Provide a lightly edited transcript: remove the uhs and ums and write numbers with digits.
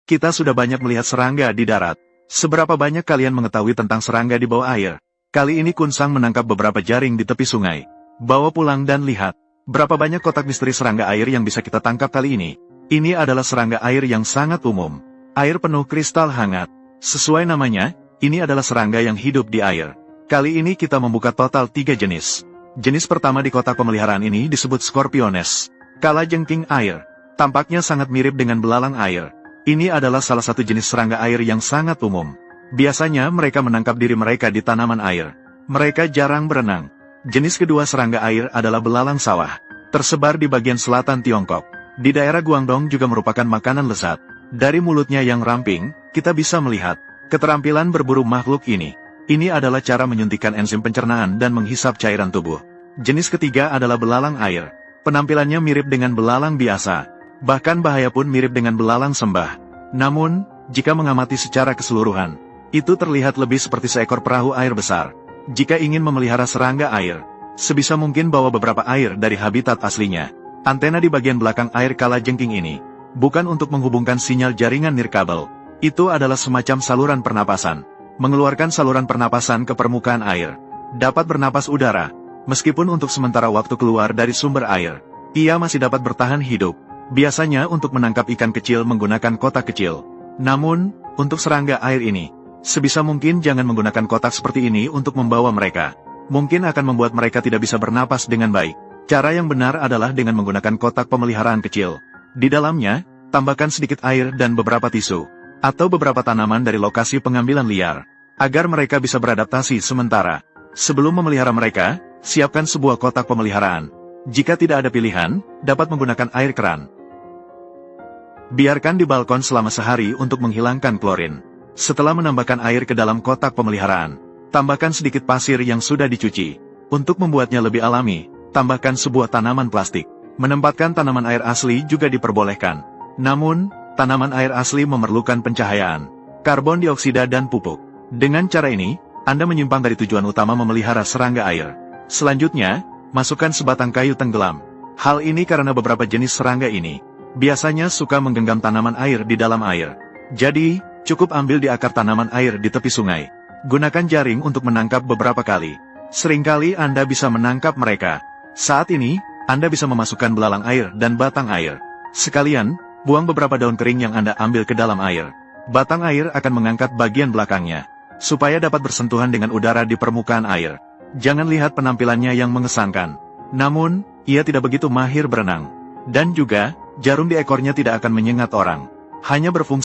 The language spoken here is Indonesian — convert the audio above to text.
kita sudah banyak melihat serangga di darat. Seberapa banyak kalian mengetahui tentang serangga di bawah air? Kali ini Kunsang menangkap beberapa jaring di tepi sungai. Bawa pulang dan lihat. Berapa banyak kotak misteri serangga air yang bisa kita tangkap kali ini? Ini adalah serangga air yang sangat umum. Air penuh kristal hangat. Sesuai namanya, ini adalah serangga yang hidup di air. Kali ini kita membuka total 3 jenis. Jenis pertama di kotak pemeliharaan ini disebut Scorpiones. Kalajengking air. Tampaknya sangat mirip dengan belalang air. Ini adalah salah satu jenis serangga air yang sangat umum. Biasanya mereka menangkap diri mereka di tanaman air. Mereka jarang berenang. Jenis kedua serangga air adalah belalang sawah. Tersebar di bagian selatan Tiongkok. Di daerah Guangdong juga merupakan makanan lezat. Dari mulutnya yang ramping, kita bisa melihat keterampilan berburu makhluk ini. Ini adalah cara menyuntikkan enzim pencernaan dan menghisap cairan tubuh. Jenis ketiga adalah belalang air. Penampilannya mirip dengan belalang biasa. Bahkan bahaya pun mirip dengan belalang sembah. Namun, jika mengamati secara keseluruhan, itu terlihat lebih seperti seekor perahu air besar. Jika ingin memelihara serangga air, sebisa mungkin bawa beberapa air dari habitat aslinya. Antena di bagian belakang air kalajengking ini, bukan untuk menghubungkan sinyal jaringan nirkabel. Itu adalah semacam saluran pernapasan. Mengeluarkan saluran pernapasan ke permukaan air. Dapat bernapas udara, meskipun untuk sementara waktu keluar dari sumber air. Ia masih dapat bertahan hidup. Biasanya untuk menangkap ikan kecil menggunakan kotak kecil. Namun, untuk serangga air ini, sebisa mungkin jangan menggunakan kotak seperti ini untuk membawa mereka. Mungkin akan membuat mereka tidak bisa bernapas dengan baik. Cara yang benar adalah dengan menggunakan kotak pemeliharaan kecil. Di dalamnya, tambahkan sedikit air dan beberapa tisu, atau beberapa tanaman dari lokasi pengambilan liar, agar mereka bisa beradaptasi sementara. Sebelum memelihara mereka, siapkan sebuah kotak pemeliharaan. Jika tidak ada pilihan, dapat menggunakan air keran. Biarkan di balkon selama sehari untuk menghilangkan klorin. Setelah menambahkan air ke dalam kotak pemeliharaan, tambahkan sedikit pasir yang sudah dicuci. Untuk membuatnya lebih alami, tambahkan sebuah tanaman plastik. Menempatkan tanaman air asli juga diperbolehkan. Namun, tanaman air asli memerlukan pencahayaan, karbon dioksida dan pupuk. Dengan cara ini, Anda menyimpang dari tujuan utama memelihara serangga air. Selanjutnya, masukkan sebatang kayu tenggelam. Hal ini karena beberapa jenis serangga ini biasanya suka menggenggam tanaman air di dalam air. Jadi, cukup ambil di akar tanaman air di tepi sungai. Gunakan jaring untuk menangkap beberapa kali. Seringkali Anda bisa menangkap mereka. Saat ini, Anda bisa memasukkan belalang air dan batang air. Sekalian, buang beberapa daun kering yang Anda ambil ke dalam air. Batang air akan mengangkat bagian belakangnya, supaya dapat bersentuhan dengan udara di permukaan air. Jangan lihat penampilannya yang mengesankan. Namun, ia tidak begitu mahir berenang. Dan juga, jarum di ekornya tidak akan menyengat orang. Hanya berfungsi